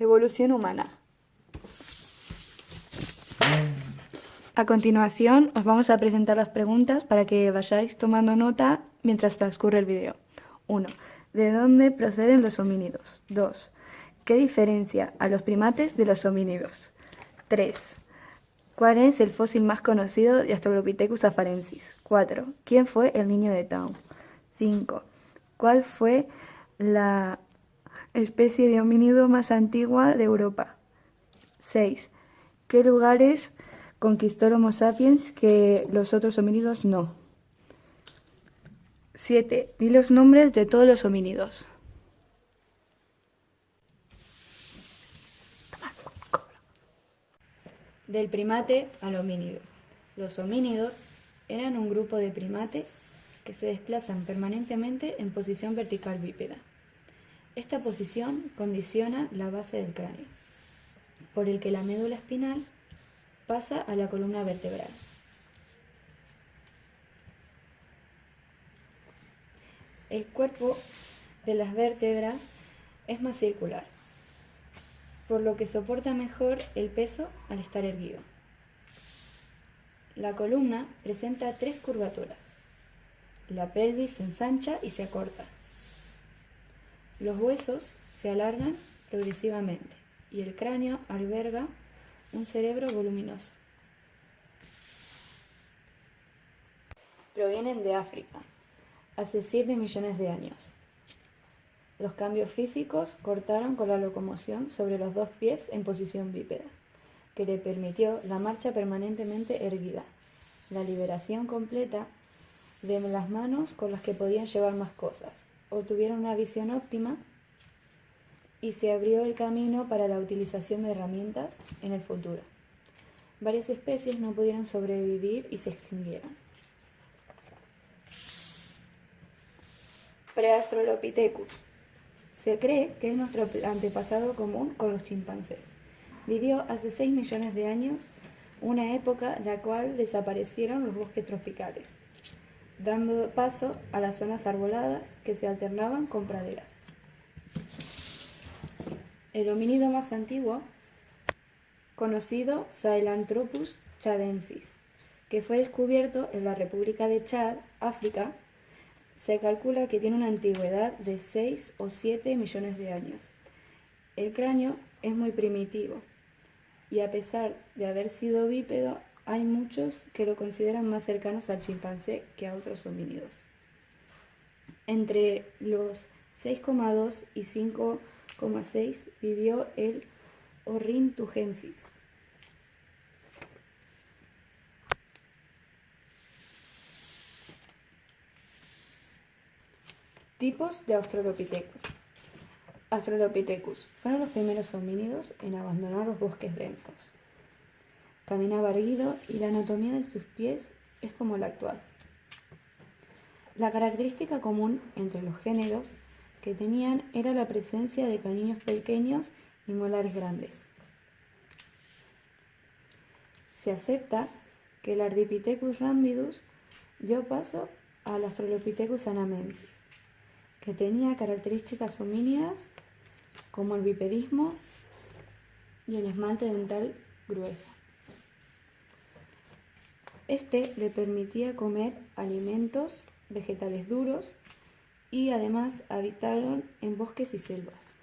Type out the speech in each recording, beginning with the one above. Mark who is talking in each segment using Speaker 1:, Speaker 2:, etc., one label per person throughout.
Speaker 1: Evolución humana. A continuación, os vamos a presentar las preguntas para que vayáis tomando nota mientras transcurre el video. 1. ¿De dónde proceden los homínidos? 2. ¿Qué diferencia a los primates de los homínidos? 3. ¿Cuál es el fósil más conocido de Australopithecus afarensis? 4. ¿Quién fue el niño de Town? 5. ¿Cuál fue la especie de homínido más antigua de Europa? 6. ¿Qué lugares conquistó el Homo sapiens que los otros homínidos no? 7. Di los nombres de todos los homínidos. Del primate al homínido. Los homínidos eran un grupo de primates que se desplazan permanentemente en posición vertical bípeda. Esta posición condiciona la base del cráneo, por el que la médula espinal pasa a la columna vertebral. El cuerpo de las vértebras es más circular, por lo que soporta mejor el peso al estar erguido. La columna presenta 3 curvaturas. La pelvis se ensancha y se acorta. Los huesos se alargan progresivamente y el cráneo alberga un cerebro voluminoso. Provienen de África, hace 7 millones de años. Los cambios físicos cortaron con la locomoción sobre los 2 pies en posición bípeda, que le permitió la marcha permanentemente erguida, la liberación completa de las manos con las que podían llevar más cosas, obtuvieron una visión óptima y se abrió el camino para la utilización de herramientas en el futuro. Varias especies no pudieron sobrevivir y se extinguieron. Preaustralopithecus. Se cree que es nuestro antepasado común con los chimpancés. Vivió hace 6 millones de años, una época en la cual desaparecieron los bosques tropicales, dando paso a las zonas arboladas que se alternaban con praderas. El homínido más antiguo conocido, Sahelanthropus chadensis, que fue descubierto en la República de Chad, África. Se calcula que tiene una antigüedad de 6 o 7 millones de años. El cráneo es muy primitivo y a pesar de haber sido bípedo, hay muchos que lo consideran más cercanos al chimpancé que a otros homínidos. Entre los 6,2 y 5,6 vivió el Ornithuensis. Tipos de Australopithecus. Australopithecus fueron los primeros homínidos en abandonar los bosques densos. Caminaba erguido y la anatomía de sus pies es como la actual. La característica común entre los géneros que tenían era la presencia de canines pequeños y molares grandes. Se acepta que el Ardipithecus ramidus dio paso al Australopithecus anamensis, que tenía características homínidas como el bipedismo y el esmalte dental grueso. Este le permitía comer alimentos vegetales duros y además habitaron en bosques y selvas.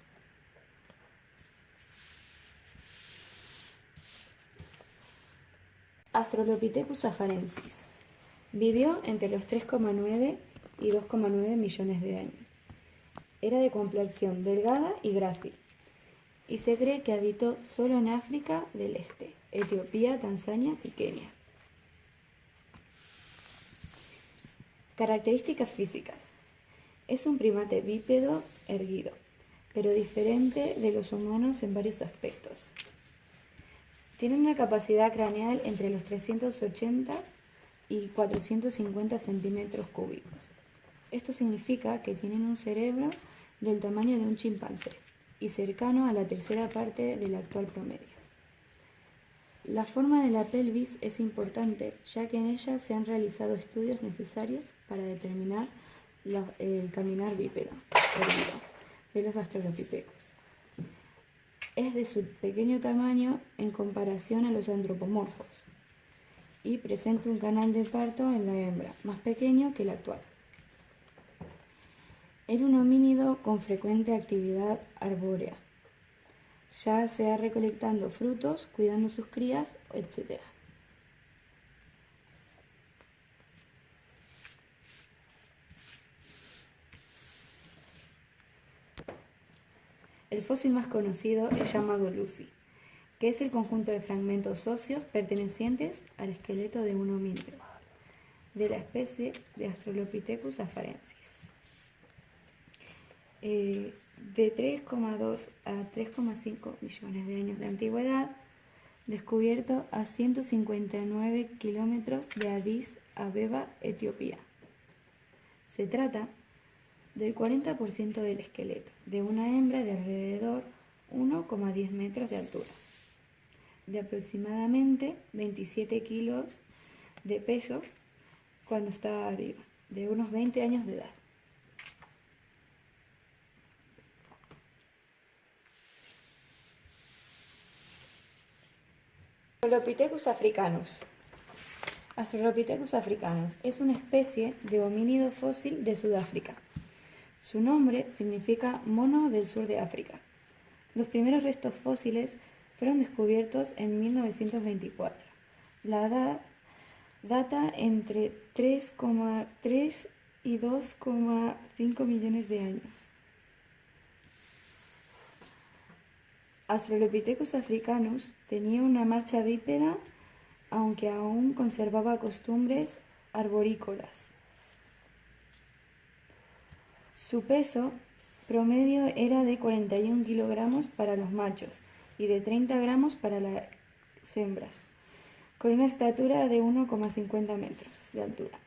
Speaker 1: Australopithecus afarensis vivió entre los 3,9 y 2,9 millones de años. Era de complexión delgada y grácil, y se cree que habitó solo en África del Este, Etiopía, Tanzania y Kenia. Características físicas. Es un primate bípedo erguido, pero diferente de los humanos en varios aspectos. Tiene una capacidad craneal entre los 380 y 450 centímetros cúbicos. Esto significa que tienen un cerebro del tamaño de un chimpancé y cercano a la tercera parte del actual promedio. La forma de la pelvis es importante, ya que en ella se han realizado estudios necesarios para determinar el caminar bípedo erguido de los Australopithecus. Es de su pequeño tamaño en comparación a los antropomorfos y presenta un canal de parto en la hembra, más pequeño que el actual. Era un homínido con frecuente actividad arbórea, ya sea recolectando frutos, cuidando sus crías, etc. El fósil más conocido es llamado Lucy, que es el conjunto de fragmentos óseos pertenecientes al esqueleto de un homínido, de la especie de Australopithecus afarensis. De 3,2 a 3,5 millones de años de antigüedad, descubierto a 159 kilómetros de Addis Abeba, Etiopía. Se trata del 40% del esqueleto de una hembra de alrededor 1,10 metros de altura, de aproximadamente 27 kilos de peso cuando estaba viva, de unos 20 años de edad. Australopithecus africanus. Australopithecus africanus es una especie de homínido fósil de Sudáfrica. Su nombre significa mono del sur de África. Los primeros restos fósiles fueron descubiertos en 1924. La edad data entre 3,3 y 2,5 millones de años. Australopithecus africanus tenía una marcha bípeda, aunque aún conservaba costumbres arborícolas. Su peso promedio era de 41 kilogramos para los machos y de 30 gramos para las hembras, con una estatura de 1,50 metros de altura.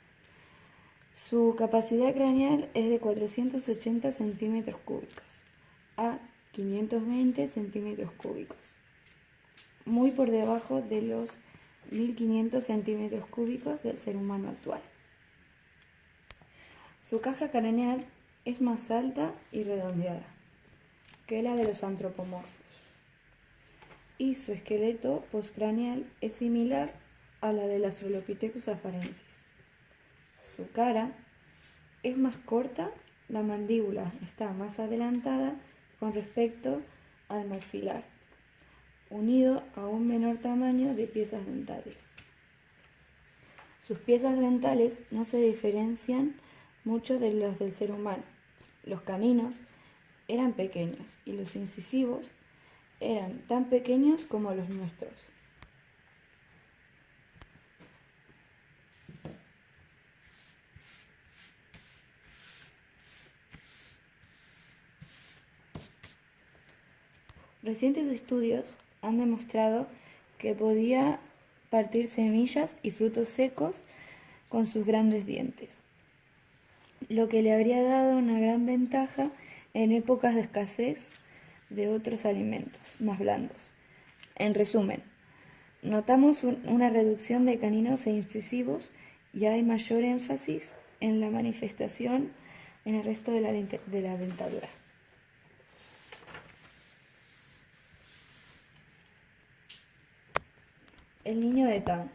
Speaker 1: Su capacidad craneal es de 480 centímetros cúbicos a 520 centímetros cúbicos, muy por debajo de los 1500 centímetros cúbicos del ser humano actual. Su caja craneal es más alta y redondeada que la de los antropomorfos, y su esqueleto postcraneal es similar a la del Australopithecus afarensis. Su cara es más corta, la mandíbula está más adelantada con respecto al maxilar, unido a un menor tamaño de piezas dentales. Sus piezas dentales no se diferencian mucho de los del ser humano. Los caninos eran pequeños y los incisivos eran tan pequeños como los nuestros. Recientes estudios han demostrado que podía partir semillas y frutos secos con sus grandes dientes, lo que le habría dado una gran ventaja en épocas de escasez de otros alimentos más blandos. En resumen, notamos una reducción de caninos e incisivos y hay mayor énfasis en la manifestación en el resto de la dentadura. El niño de Tan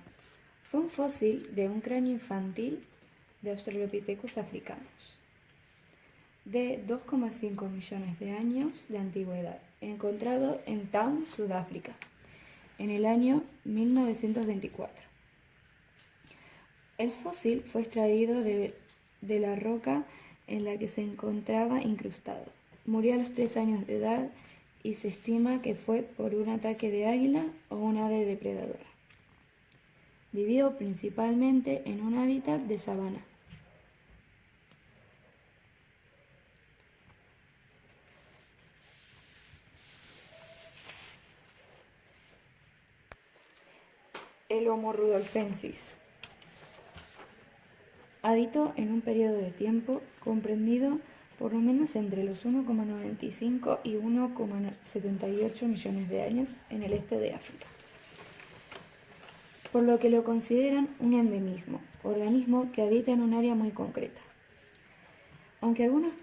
Speaker 1: fue un fósil de un cráneo infantil de Australopithecus africanus de 2,5 millones de años de antigüedad, encontrado en Town, Sudáfrica, en el año 1924. El fósil fue extraído de la roca en la que se encontraba incrustado. Murió a los 3 años de edad y se estima que fue por un ataque de águila o un ave depredadora. Vivió principalmente en un hábitat de sabana. El Homo rudolfensis habitó en un periodo de tiempo comprendido por lo menos entre los 1,95 y 1,78 millones de años en el este de África, por lo que lo consideran un endemismo, organismo que habita en un área muy concreta. Aunque algunos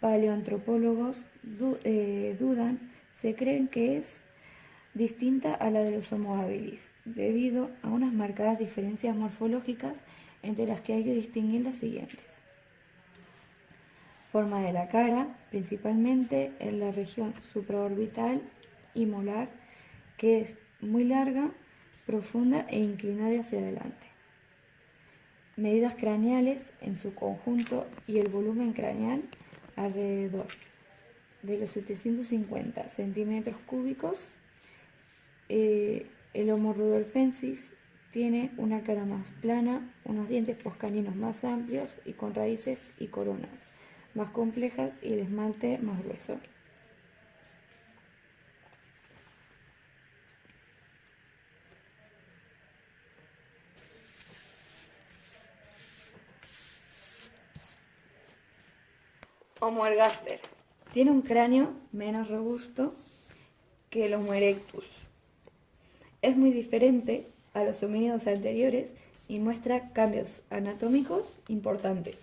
Speaker 1: paleoantropólogos dudan se cree que es distinta a la de los Homo habilis, debido a unas marcadas diferencias morfológicas entre las que hay que distinguir las siguientes. Forma de la cara, principalmente en la región supraorbital y molar, que es muy larga, profunda e inclinada hacia adelante. Medidas craneales en su conjunto y el volumen craneal alrededor de los 750 centímetros cúbicos. El Homo rudolfensis tiene una cara más plana, unos dientes poscaninos más amplios y con raíces y coronas más complejas y el esmalte más grueso. Homo ergaster tiene un cráneo menos robusto que el Homo erectus. Es muy diferente a los homínidos anteriores y muestra cambios anatómicos importantes.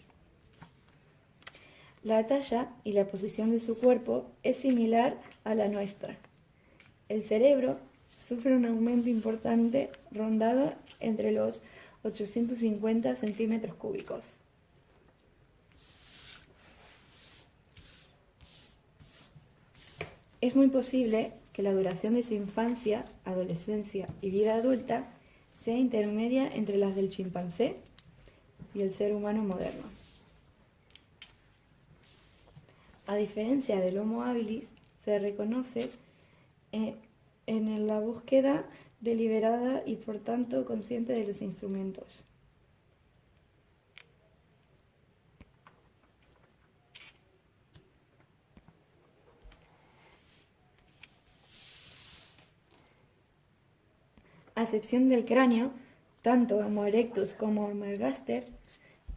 Speaker 1: La talla y la posición de su cuerpo es similar a la nuestra. El cerebro sufre un aumento importante rondado entre los 850 centímetros cúbicos. Es muy posible que la duración de su infancia, adolescencia y vida adulta sea intermedia entre las del chimpancé y el ser humano moderno. A diferencia del Homo habilis, se reconoce en la búsqueda deliberada y por tanto consciente de los instrumentos. A excepción del cráneo, tanto Homo erectus como Homo ergaster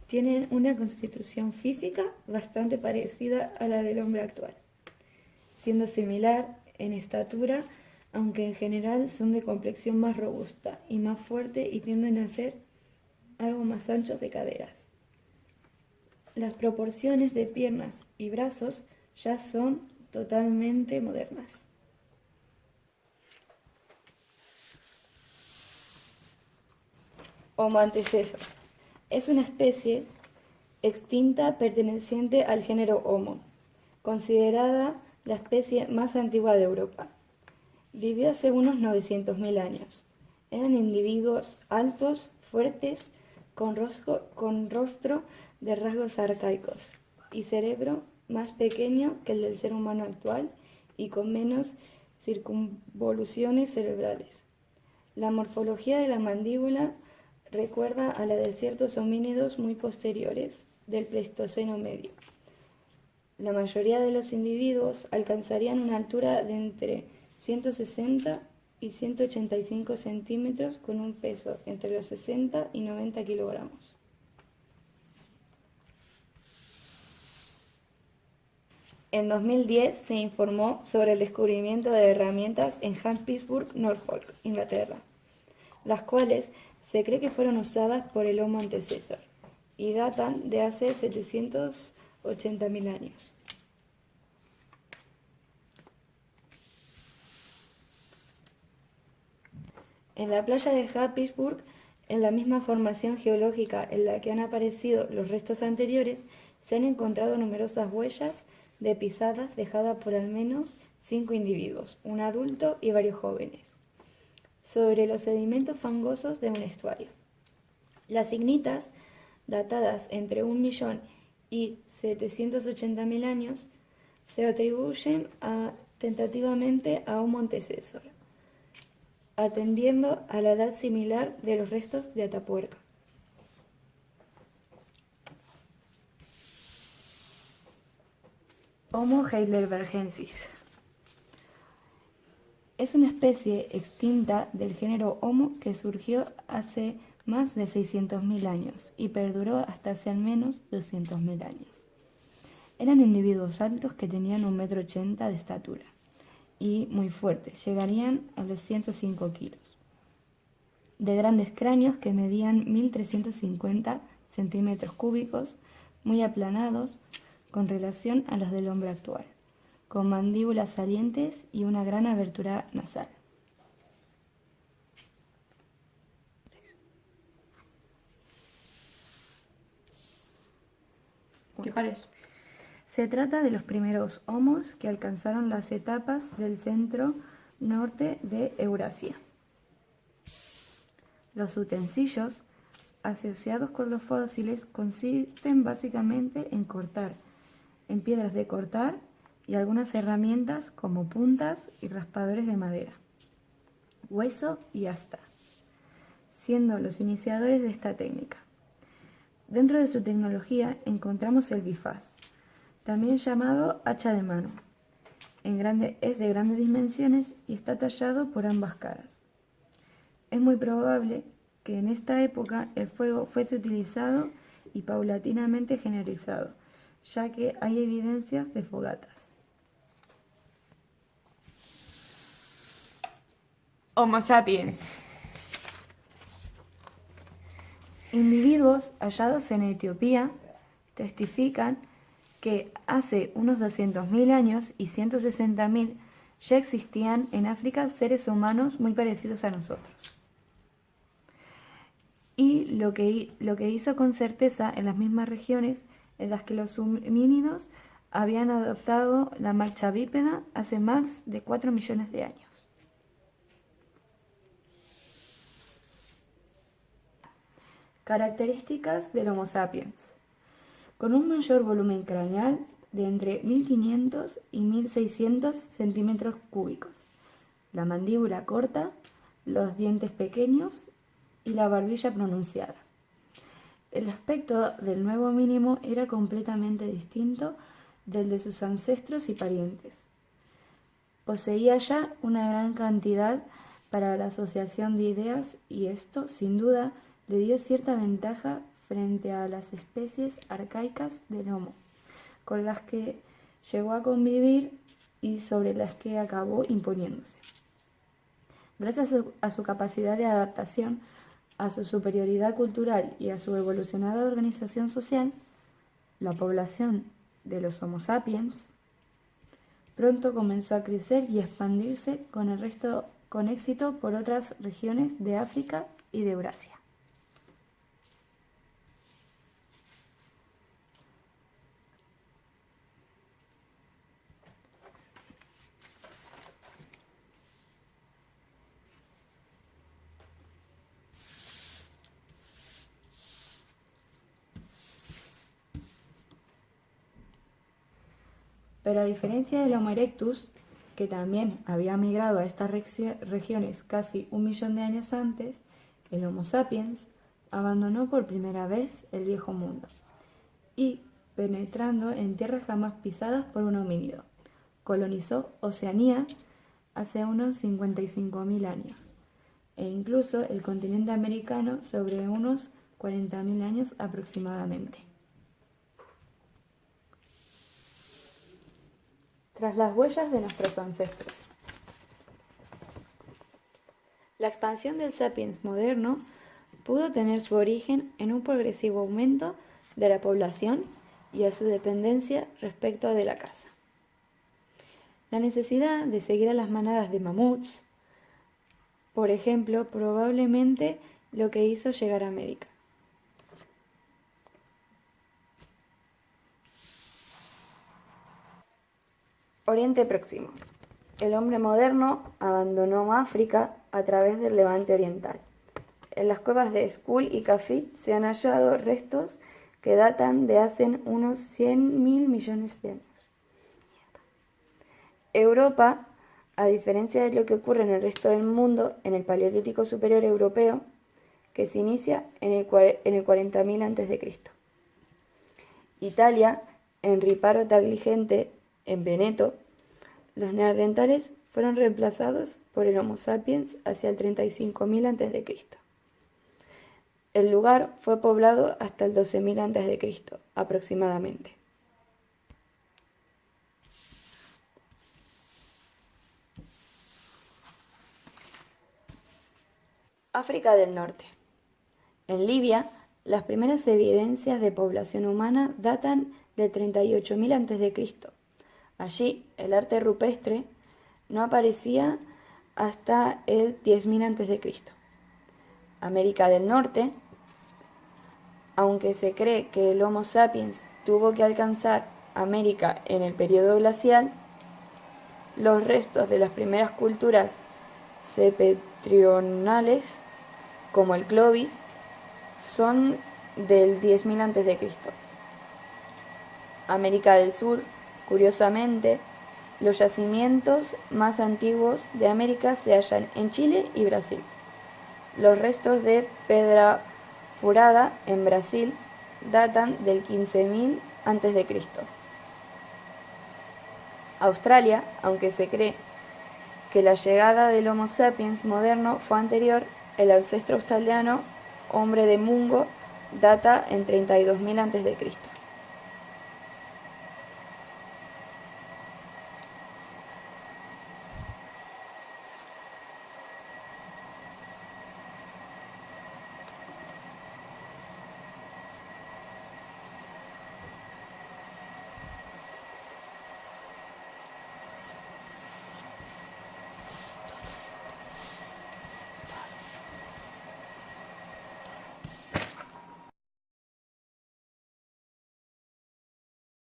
Speaker 1: tienen una constitución física bastante parecida a la del hombre actual, siendo similar en estatura, aunque en general son de complexión más robusta y más fuerte y tienden a ser algo más anchos de caderas. Las proporciones de piernas y brazos ya son totalmente modernas. Homo antecesor es una especie extinta perteneciente al género Homo, considerada la especie más antigua de Europa. Vivió hace unos 900.000 años. Eran individuos altos, fuertes, con rostro de rasgos arcaicos y cerebro más pequeño que el del ser humano actual y con menos circunvoluciones cerebrales. La morfología de la mandíbula recuerda a la de ciertos homínidos muy posteriores del Pleistoceno medio. La mayoría de los individuos alcanzarían una altura de entre 160 y 185 centímetros con un peso entre los 60 y 90 kilogramos. En 2010 se informó sobre el descubrimiento de herramientas en Happisburgh, Norfolk, Inglaterra, las cuales se cree que fueron usadas por el Homo antecesor y datan de hace 780.000 años. En la playa de Happisburgh, en la misma formación geológica en la que han aparecido los restos anteriores, se han encontrado numerosas huellas de pisadas dejadas por al menos 5 individuos, un adulto y varios jóvenes, sobre los sedimentos fangosos de un estuario. Las ignitas, datadas entre 1 millón y 780.000 años, se atribuyen tentativamente a Homo antecesor, atendiendo a la edad similar de los restos de Atapuerca. Homo heidelbergensis es una especie extinta del género Homo que surgió hace más de 600.000 años y perduró hasta hace al menos 200.000 años. Eran individuos altos que tenían 1,80 m de estatura y muy fuertes, llegarían a los 105 kilos, de grandes cráneos que medían 1.350 centímetros cúbicos, muy aplanados con relación a los del hombre actual, con mandíbulas salientes y una gran abertura nasal.
Speaker 2: ¿Qué parece?
Speaker 1: Se trata de los primeros homos que alcanzaron las etapas del centro norte de Eurasia. Los utensilios asociados con los fósiles consisten básicamente en piedras de cortar y algunas herramientas como puntas y raspadores de madera, hueso y asta, siendo los iniciadores de esta técnica. Dentro de su tecnología encontramos el bifaz, también llamado hacha de mano. Es de grandes dimensiones y está tallado por ambas caras. Es muy probable que en esta época el fuego fuese utilizado y paulatinamente generalizado, ya que hay evidencias de fogatas.
Speaker 2: Homo sapiens.
Speaker 1: Individuos hallados en Etiopía testifican que hace unos 200.000 años y 160.000 ya existían en África seres humanos muy parecidos a nosotros. Y lo que hizo con certeza en las mismas regiones en las que los homínidos habían adoptado la marcha bípeda hace más de 4 millones de años. Características del Homo sapiens. Con un mayor volumen craneal de entre 1500 y 1600 centímetros cúbicos, la mandíbula corta, los dientes pequeños y la barbilla pronunciada. El aspecto del nuevo homínido era completamente distinto del de sus ancestros y parientes. Poseía ya una gran cantidad para la asociación de ideas y esto, sin duda, le dio cierta ventaja frente a las especies arcaicas del Homo, con las que llegó a convivir y sobre las que acabó imponiéndose. Gracias a su capacidad de adaptación, a su superioridad cultural y a su evolucionada organización social, la población de los Homo sapiens pronto comenzó a crecer y expandirse con éxito por otras regiones de África y de Eurasia. Pero a diferencia del Homo erectus, que también había migrado a estas regiones casi 1 millón de años antes, el Homo sapiens abandonó por primera vez el viejo mundo y, penetrando en tierras jamás pisadas por un homínido, colonizó Oceanía hace unos 55.000 años e incluso el continente americano sobre unos 40.000 años aproximadamente. Tras las huellas de nuestros ancestros. La expansión del sapiens moderno pudo tener su origen en un progresivo aumento de la población y a su dependencia respecto de la caza. La necesidad de seguir a las manadas de mamuts, por ejemplo, probablemente lo que hizo llegar a América. Oriente Próximo. El hombre moderno abandonó África a través del Levante Oriental. En las cuevas de Skul y Kafit se han hallado restos que datan de hace unos 100.000 millones de años. Europa, a diferencia de lo que ocurre en el resto del mundo, en el Paleolítico Superior Europeo, que se inicia en el 40.000 a.C. Italia, en Riparo Tagligente, en Veneto, los neandertales fueron reemplazados por el Homo sapiens hacia el 35.000 a.C. El lugar fue poblado hasta el 12.000 a.C. aproximadamente. África del Norte. En Libia, las primeras evidencias de población humana datan del 38.000 a.C., Allí, el arte rupestre no aparecía hasta el 10.000 a.C. América del Norte, aunque se cree que el Homo sapiens tuvo que alcanzar América en el periodo glacial, los restos de las primeras culturas septentrionales, como el Clovis, son del 10.000 a.C. América del Sur, curiosamente, los yacimientos más antiguos de América se hallan en Chile y Brasil. Los restos de Pedra Furada en Brasil datan del 15.000 a.C. Australia, aunque se cree que la llegada del Homo sapiens moderno fue anterior, el ancestro australiano, hombre de Mungo, data en 32.000 a.C.